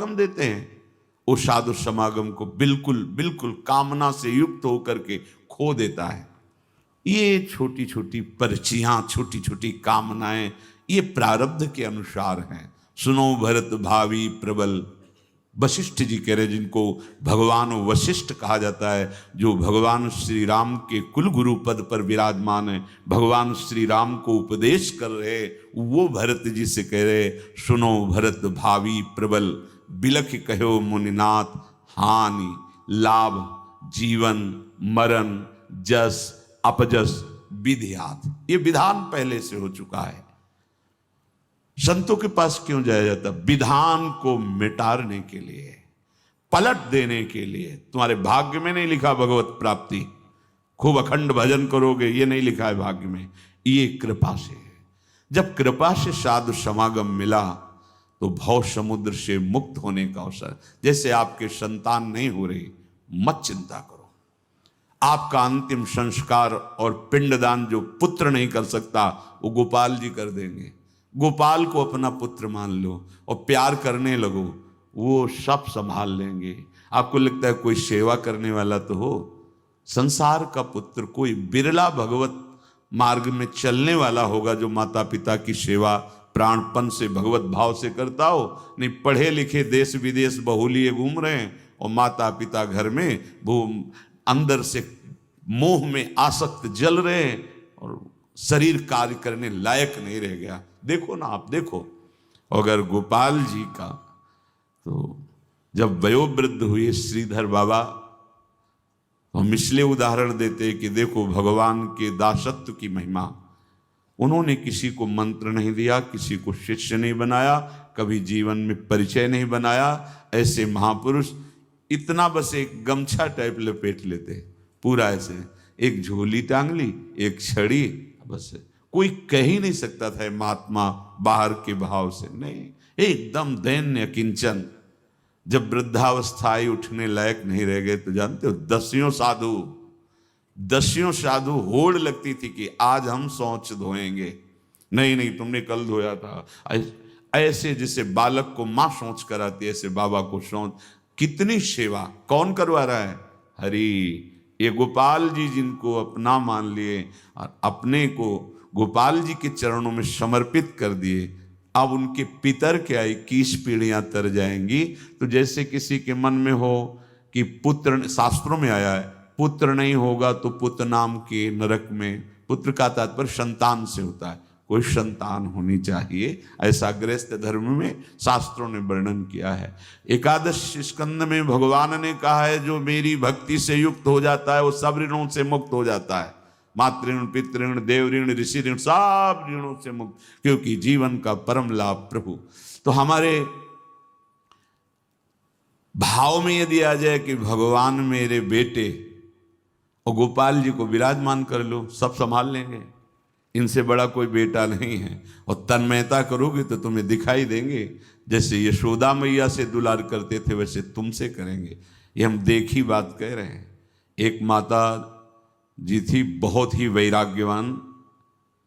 समागम देते हैं, वो साधु समागम को बिल्कुल बिल्कुल कामना से युक्त होकर के खो देता है। ये छोटी छोटी पर्चियां, छोटी छोटी कामनाएं, ये प्रारब्ध के अनुसार हैं। सुनो भरत भावी प्रबल, वशिष्ठ जी कह रहे, जिनको भगवान वशिष्ठ कहा जाता है, जो भगवान श्री राम के कुल गुरु पद पर विराजमान है, भगवान श्री राम को उपदेश कर रहे, वो भरत जी से कह रहे, सुनो भरत भावी प्रबल, बिलख कहो मुनिनाथ, हानि लाभ जीवन मरण जस अपजस विधियात। ये विधान पहले से हो चुका है। संतों के पास क्यों जाया जाता? विधान को मिटाने के लिए, पलट देने के लिए। तुम्हारे भाग्य में नहीं लिखा भगवत प्राप्ति, खूब अखंड भजन करोगे, ये नहीं लिखा है भाग्य में, ये कृपा से है। जब कृपा से साधु समागम मिला तो भव समुद्र से मुक्त होने का अवसर। जैसे आपके संतान नहीं हो रही, मत चिंता करो, आपका अंतिम संस्कार और पिंडदान जो पुत्र नहीं कर सकता, वो गोपाल जी कर देंगे। गोपाल को अपना पुत्र मान लो और प्यार करने लगो, वो सब संभाल लेंगे। आपको लगता है कोई सेवा करने वाला तो हो? संसार का पुत्र कोई बिरला भगवत मार्ग में चलने वाला होगा जो माता पिता की सेवा प्राणपन से भगवत भाव से करता हो। नहीं, पढ़े लिखे देश विदेश बहुलिए घूम रहे हैं और माता पिता घर में वो अंदर से मोह में आसक्त जल रहे हैं और शरीर कार्य करने लायक नहीं रह गया। देखो ना, आप देखो, अगर गोपाल जी का तो जब वयोवृद्ध हुए श्रीधर बाबा, हम इसलिए उदाहरण देते कि देखो भगवान के दासत्व की महिमा। उन्होंने किसी को मंत्र नहीं दिया, किसी को शिष्य नहीं बनाया, कभी जीवन में परिचय नहीं बनाया। ऐसे महापुरुष इतना बस एक गमछा टाइप लपेट लेते, पूरा ऐसे एक झोली टांग ली, एक छड़ी, बस कोई कह ही नहीं सकता था महात्मा बाहर के भाव से। नहीं, एकदम दैन्य किंचन। जब वृद्धावस्था आई, उठने लायक नहीं रह गए, तो जानते हो दसियों साधु होड़ लगती थी कि आज हम शौच धोएंगे। नहीं नहीं, तुमने कल धोया था। ऐसे जैसे बालक को माँ शौच कराती, ऐसे बाबा को शौच। कितनी सेवा, कौन करवा रहा है? हरि। ये गोपाल जी जिनको अपना मान लिए और अपने को गोपाल जी के चरणों में समर्पित कर दिए, अब उनके पितर क्या 21 पीढ़ियां तर जाएंगी। तो जैसे किसी के मन में हो कि पुत्र, शास्त्रों में आया है, पुत्र नहीं होगा तो पुत्र नाम के नरक में। पुत्र का तात्पर्य संतान से होता है, कोई संतान होनी चाहिए, ऐसा गृहस्थ धर्म में शास्त्रों ने वर्णन किया है। एकादश स्कंद में भगवान ने कहा है, जो मेरी भक्ति से युक्त हो जाता है वो सब ऋणों से मुक्त हो जाता है। मातृण, पितृण, देव ऋण, ऋषि ऋण, सब ऋणों से मुक्त, क्योंकि जीवन का परम लाभ प्रभु। तो हमारे भाव में यदि आ जाए कि भगवान मेरे बेटे, और गोपाल जी को विराजमान कर लो, सब संभाल लेंगे, इनसे बड़ा कोई बेटा नहीं है। और तन्मयता करोगे तो तुम्हें दिखाई देंगे, जैसे यशोदा मैया से दुलार करते थे वैसे तुमसे करेंगे। ये हम देखी बात कह रहे हैं। एक माता जी थी, बहुत ही वैराग्यवान,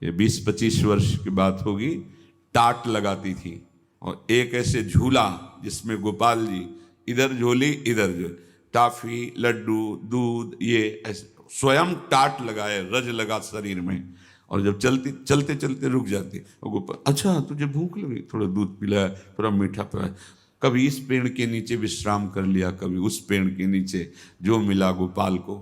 ये 20-25 वर्ष की बात होगी, टाट लगाती थी और एक ऐसे झूला जिसमें गोपाल जी, इधर झोली इधर झोली, टाफी लड्डू दूध, ये ऐसे स्वयं टाट लगाए, रज लगा शरीर में। और जब चलते चलते रुक जाती और गोपाल, अच्छा तुझे भूख लगी, थोड़ा दूध पिलाया, थोड़ा मीठा पिलाया। कभी इस पेड़ के नीचे विश्राम कर लिया, कभी उस पेड़ के नीचे, जो मिला गोपाल को।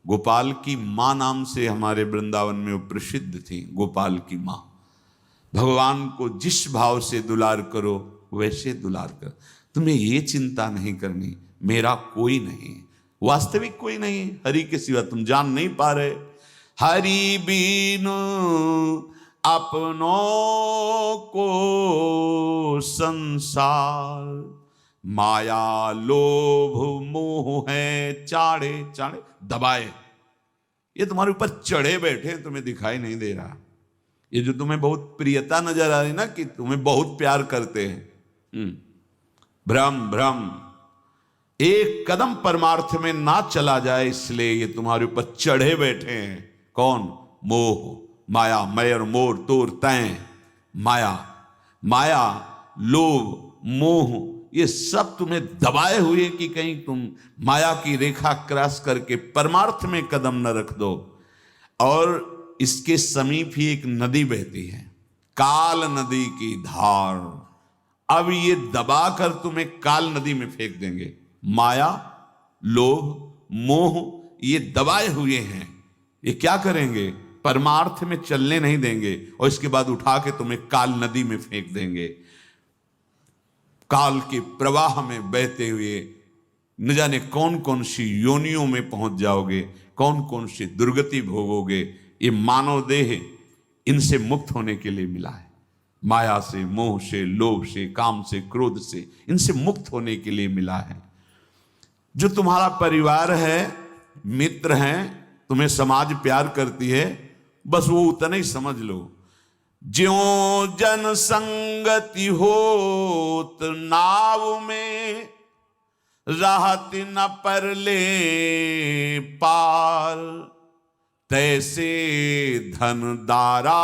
गोपाल की माँ नाम से हमारे वृंदावन में वो प्रसिद्ध थी, गोपाल की माँ। भगवान को जिस भाव से दुलार करो वैसे दुलार कर। तुम्हें ये चिंता नहीं करनी मेरा कोई नहीं, वास्तविक कोई नहीं, हरि के सिवा तुम जान नहीं पा रहे। हरि बीनु अपनों को संसार, माया लोभ मोह है चाड़े चाड़े दबाए। ये तुम्हारे ऊपर चढ़े बैठे, तुम्हें दिखाई नहीं दे रहा। ये जो तुम्हें बहुत प्रियता नजर आ रही ना, कि तुम्हें बहुत प्यार करते हैं, भ्रम भ्रम। एक कदम परमार्थ में ना चला जाए, इसलिए ये तुम्हारे ऊपर चढ़े बैठे हैं। कौन? मोह माया, मैं और मोर तोर तैं। माया, माया लोभ मोह, ये सब तुम्हें दबाए हुए कि कहीं तुम माया की रेखा क्रॉस करके परमार्थ में कदम न रख दो। और इसके समीप ही एक नदी बहती है, काल नदी की धार। अब ये दबाकर तुम्हें काल नदी में फेंक देंगे। माया, लोभ, मोह ये दबाए हुए हैं, ये क्या करेंगे? परमार्थ में चलने नहीं देंगे और इसके बाद उठा के तुम्हें काल नदी में फेंक देंगे। काल के प्रवाह में बहते हुए न जाने कौन कौन सी योनियों में पहुंच जाओगे, कौन कौन सी दुर्गति भोगोगे। ये मानव देह इनसे मुक्त होने के लिए मिला है। माया से, मोह से, लोभ से, काम से, क्रोध से, इनसे मुक्त होने के लिए मिला है। जो तुम्हारा परिवार है, मित्र हैं, तुम्हें समाज प्यार करती है, बस वो उतना ही समझ लो। ज्यों जन संगति होत नाव में, राहत न परले पार। तैसे धन दारा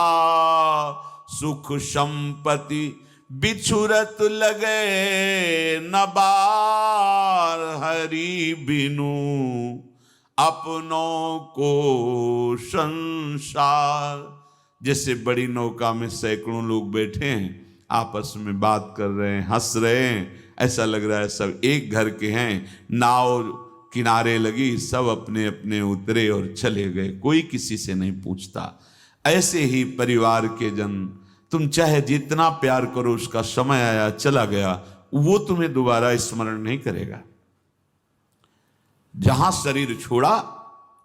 सुख संपत्ति, बिछुरत लगे न बार। हरि बिनु अपनों को संसार। जैसे बड़ी नौका में सैकड़ों लोग बैठे हैं, आपस में बात कर रहे हैं, हंस रहे हैं, ऐसा लग रहा है सब एक घर के हैं। नाव किनारे लगी, सब अपने अपने उतरे और चले गए, कोई किसी से नहीं पूछता। ऐसे ही परिवार के जन, तुम चाहे जितना प्यार करो, उसका समय आया चला गया, वो तुम्हें दोबारा स्मरण नहीं करेगा। जहां शरीर छोड़ा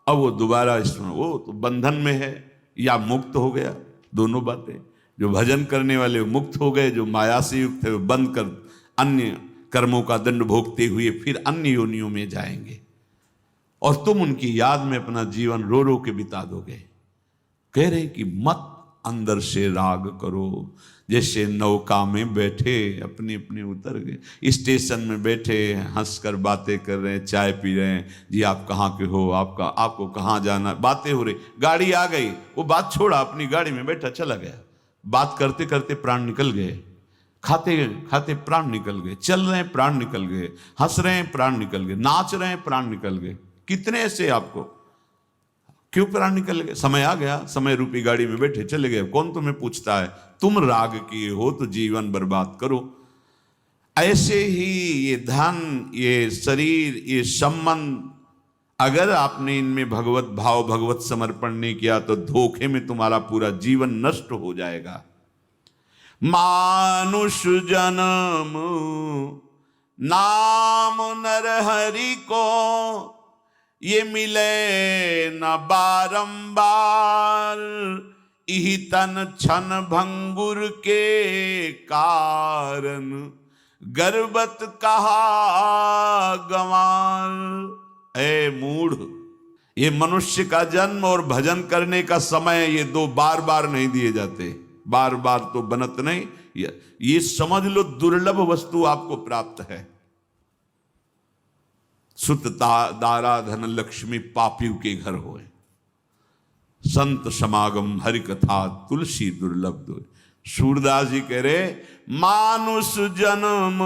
अब वो दोबारा स्मरण, वो तो बंधन में है या मुक्त हो गया, दोनों बातें। जो भजन करने वाले मुक्त हो गए, जो माया से युक्त है वो बंद कर अन्य कर्मों का दंड भोगते हुए फिर अन्य योनियों में जाएंगे, और तुम उनकी याद में अपना जीवन रो रो के बिता दोगे। कह रहे कि मत अंदर से राग करो। जैसे नौका में बैठे अपने अपने उतर गए, स्टेशन में बैठे हंसकर बातें कर रहे हैं, चाय पी रहे हैं, जी आप कहाँ के हो, आपको कहाँ जाना, बातें हो रही। गाड़ी आ गई, वो बात छोड़ा, अपनी गाड़ी में बैठा चला गया। बात करते करते प्राण निकल गए, खाते खाते प्राण निकल गए, चल रहे हैं प्राण निकल गए, हंस रहे हैं प्राण निकल गए, नाच रहे हैं प्राण निकल गए। कितने ऐसे आपको, क्यों प्राण निकल गए? समय आ गया, समय रूपी गाड़ी में बैठे चले गए, कौन तुम्हें पूछता है? तुम राग किए हो तो जीवन बर्बाद करो। ऐसे ही ये धन, ये शरीर, ये संबंध, अगर आपने इनमें भगवत भाव, भगवत समर्पण नहीं किया तो धोखे में तुम्हारा पूरा जीवन नष्ट हो जाएगा। मानुष जन्म नाम नर हरि को, ये मिले न बारंबार। इही तन छन भंगुर के कारण, गर्वत कहा गंवार। ए मूढ़, ये मनुष्य का जन्म और भजन करने का समय, ये दो बार बार नहीं दिए जाते। बार बार तो बनत नहीं, ये समझ लो दुर्लभ वस्तु आपको प्राप्त है। सुत दारा धन लक्ष्मी पापियों के घर होए, संत समागम हरि कथा तुलसी दुर्लभ दो। सूरदास जी कह रहे, मानुष जन्म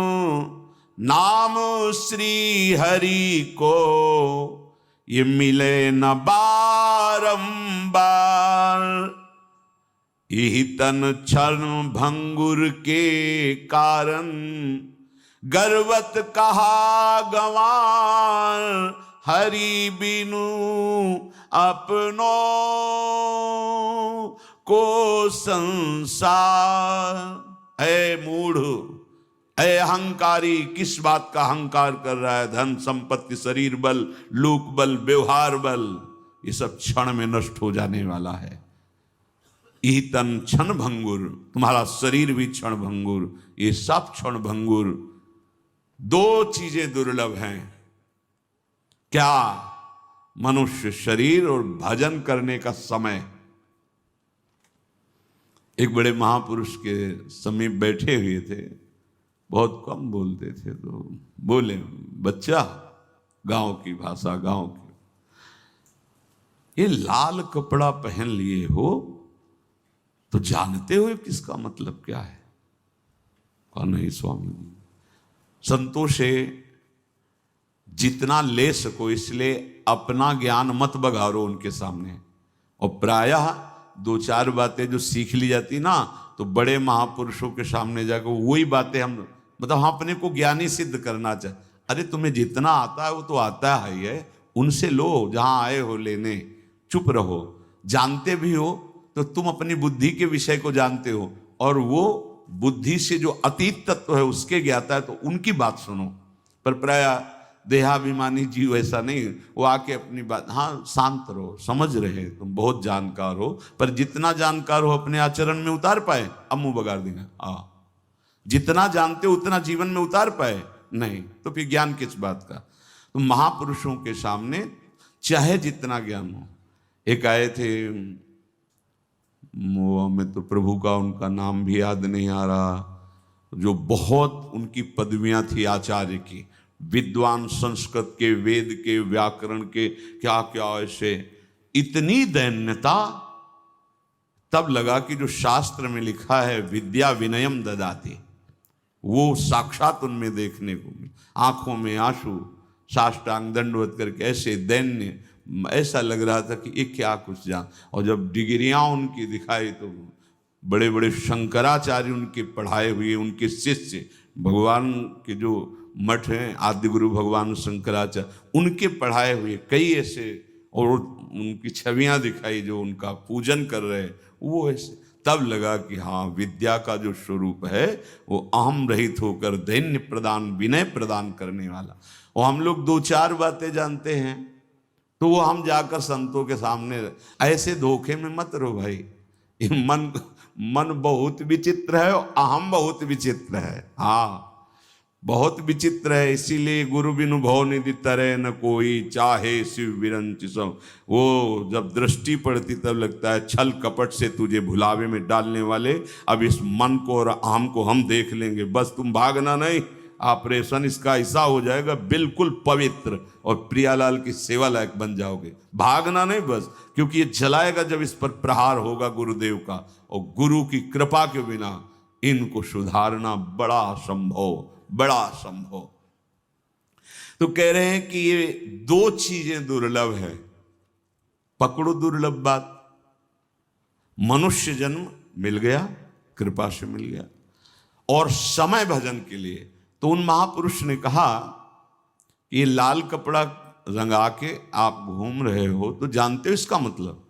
नाम श्री हरि को, ये मिले न बारंबार। यही तन क्षण भंगुर के कारण, गर्वत कहा गंवार। हरि बिनु अपनों को संसार। ऐ मूढ़, ऐ अहंकारी, किस बात का अहंकार कर रहा है? धन संपत्ति, शरीर बल, लोक बल, व्यवहार बल, ये सब क्षण में नष्ट हो जाने वाला है। यही तन क्षण भंगुर, तुम्हारा शरीर भी क्षण भंगुर, ये सब क्षण भंगुर। दो चीजें दुर्लभ हैं, क्या? मनुष्य शरीर और भजन करने का समय। एक बड़े महापुरुष के समीप बैठे हुए थे, बहुत कम बोलते थे, तो बोले, बच्चा, गांव की भाषा, गांव की, ये लाल कपड़ा पहन लिए हो तो जानते हो किसका मतलब क्या है? कहा नहीं स्वामी जी। संतों से जितना ले सको इसलिए अपना ज्ञान मत बघारो उनके सामने। और प्रायः दो चार बातें जो सीख ली जाती ना, तो बड़े महापुरुषों के सामने जाकर वही बातें हम हम अपने को ज्ञानी सिद्ध करना चाहे। अरे तुम्हें जितना आता है वो तो आता है, उनसे लो जहां आए हो लेने। चुप रहो। जानते भी हो तो तुम अपनी बुद्धि के विषय को जानते हो, और वो बुद्धि से जो अतीत तत्व है उसके ज्ञाता है, तो उनकी बात सुनो। पर प्राय देहाभिमानी जीव ऐसा नहीं, वो आके अपनी बात, हाँ शांत रहो, समझ रहे तुम बहुत जानकार हो, पर जितना जानकार हो अपने आचरण में उतार पाए, अब मुंह बगाड़ देंगे। जितना जानते हो उतना जीवन में उतार पाए नहीं, तो फिर ज्ञान किस बात का। तो महापुरुषों के सामने चाहे जितना ज्ञान हो। एक आए थे, वो हमें तो प्रभु का उनका नाम भी याद नहीं आ रहा, जो बहुत उनकी पदवियां थी आचार्य की, विद्वान, संस्कृत के, वेद के, व्याकरण के, क्या क्या ऐसे, इतनी दैन्यता। तब लगा कि जो शास्त्र में लिखा है विद्या विनयम ददाति, वो साक्षात उनमें देखने को मिला। आंखों में आंसू, साष्टांग दंडवत करके ऐसे दैन्य, ऐसा लग रहा था कि ये क्या कुछ जान। और जब डिग्रियां उनकी दिखाई तो बड़े बड़े शंकराचार्य उनके पढ़ाए हुए, उनके शिष्य, भगवान के जो मठ हैं आदि गुरु भगवान शंकराचार्य, उनके पढ़ाए हुए कई ऐसे, और उनकी छवियां दिखाई जो उनका पूजन कर रहे, वो ऐसे। तब लगा कि हाँ, विद्या का जो स्वरूप है वो अहम रहित होकर दैन्य प्रदान, विनय प्रदान करने वाला। और हम लोग दो चार बातें जानते हैं तो वो हम जाकर संतों के सामने, ऐसे धोखे में मत रहो भाई। मन बहुत विचित्र है और अहम बहुत विचित्र है। हाँ, बहुत विचित्र है। इसीलिए गुरु बिनु भव निधि तरह न कोई, चाहे शिव विरंच सब। वो जब दृष्टि पड़ती तब लगता है छल कपट से तुझे भुलावे में डालने वाले, अब इस मन को और अहम को हम देख लेंगे, बस तुम भागना नहीं। ऑपरेशन इसका ऐसा हो जाएगा बिल्कुल पवित्र, और प्रियालाल की सेवा लायक बन जाओगे। भागना नहीं बस, क्योंकि ये जलाएगा जब इस पर प्रहार होगा गुरुदेव का, और गुरु की कृपा के बिना इनको सुधारना बड़ा असंभव, बड़ा असंभव। तो कह रहे हैं कि ये दो चीजें दुर्लभ है। पकड़ो दुर्लभ बात, मनुष्य जन्म मिल गया, कृपा से मिल गया, और समय भजन के लिए। तो उन महापुरुष ने कहा कि ये लाल कपड़ा रंगा के आप घूम रहे हो तो जानते हो इसका मतलब?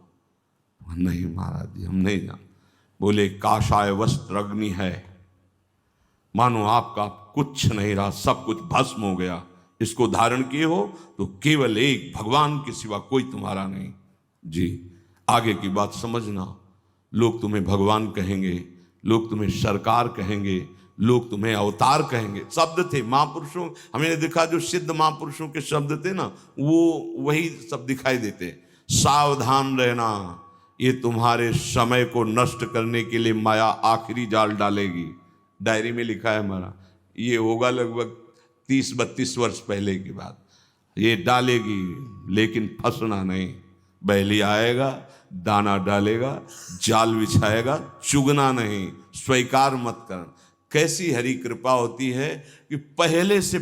नहीं महाराज जी, हम नहीं जानते। बोले काशाय वस्त्र अग्नि है, मानो आपका कुछ नहीं रहा, सब कुछ भस्म हो गया। इसको धारण किए हो तो केवल एक भगवान के सिवा कोई तुम्हारा नहीं। जी, आगे की बात समझना। लोग तुम्हें भगवान कहेंगे, लोग तुम्हें सरकार कहेंगे, लोग तुम्हें अवतार कहेंगे। शब्द थे महापुरुषों, हमने देखा जो सिद्ध महापुरुषों के शब्द थे ना, वो वही सब दिखाई देते। सावधान रहना, ये तुम्हारे समय को नष्ट करने के लिए माया आखिरी जाल डालेगी। डायरी में लिखा है हमारा, ये होगा लगभग 30-32 वर्ष पहले की बात। ये डालेगी, लेकिन फंसना नहीं। बैली आएगा, दाना डालेगा, जाल बिछाएगा, चुगना नहीं, स्वीकार मत कर। कैसी हरि कृपा होती है कि पहले से